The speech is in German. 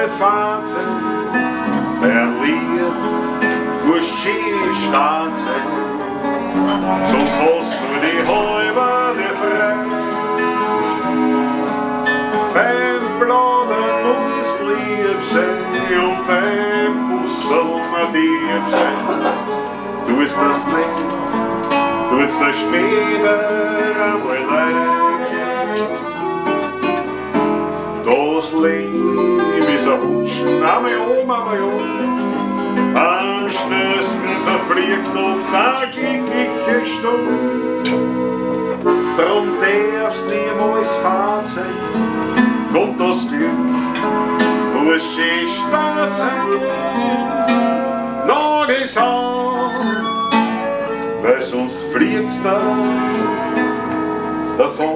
het vaart zijn, er leert hoe schee staat zijn. Soms was we die hoiber de vrij. Beim bladen moest lieb zijn, und beim pussel met diep zijn. Du ist das nicht, du ist das später, aber das Leben ist ein Hutschen, aber ja. Am schnellsten verfliegt auf der glückliche Stunde. Darum darfst du niemals fad sein, kommt das Glück, wo es schön statt sein. Noch ist an, weil sonst fliegt's da davon.